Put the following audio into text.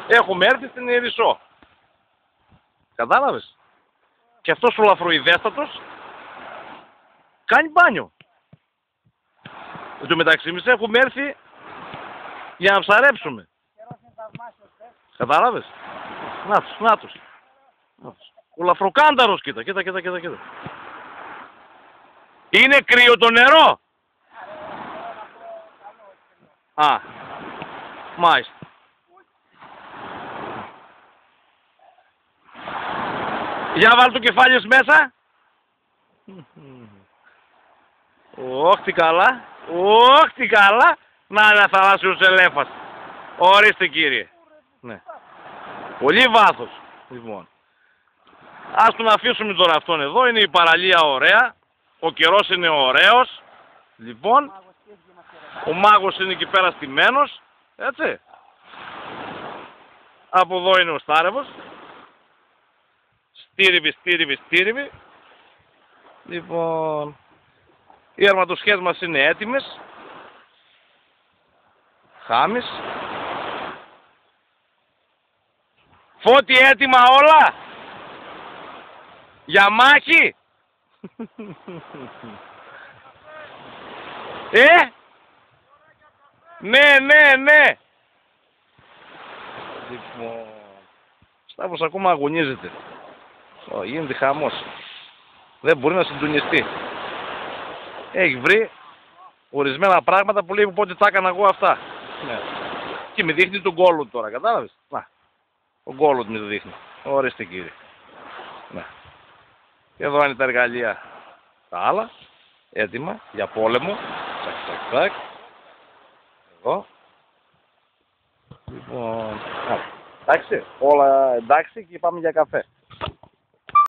Έχουμε έρθει στην Ιερισσό. Κατάλαβες. Και αυτός ο λαφροειδέστατος κάνει μπάνιο. Εν τω μεταξύ εμείς έχουμε έρθει για να ψαρέψουμε. Κατάλαβες. Να τους. Ο λαφροκάνταρος, κοίτα. Είναι κρύο το νερό. Α, μάλιστα. Για βάλ' το κεφάλι σου μέσα. Ωχ, τι καλά. Να είναι θαλάσσιος ελέφας. Ορίστε κύριε. Ναι. Πολύ βάθος. Λοιπόν. Ας τον αφήσουμε τώρα αυτόν εδώ. Είναι η παραλία ωραία. Ο καιρός είναι ωραίος. Λοιπόν. Ο μάγος είναι εκεί πέρα στημένος. Έτσι. Από εδώ είναι ο Στάρεβος. Στήριβη. Λοιπόν. Οι αρματοσχές μας είναι έτοιμες. Χάμεις. Φώτη, έτοιμα όλα. Για μάχη. Ναι. Λοιπόν. Σταύρος ακόμα αγωνίζεται. Γίνεται χαμός. Δεν μπορεί να συντονιστεί. Έχει βρει ορισμένα πράγματα που λέει πότε τα έκανα εγώ αυτά. Ναι. Και με δείχνει τον κόλλο τώρα, κατάλαβες. Να, ο κόλλο με το δείχνει. Ορίστε κύριε. Ναι. Και εδώ είναι τα εργαλεία τα άλλα. Έτοιμα για πόλεμο. Τσακ. Εδώ. Λοιπόν. Εντάξει, όλα εντάξει και πάμε για καφέ.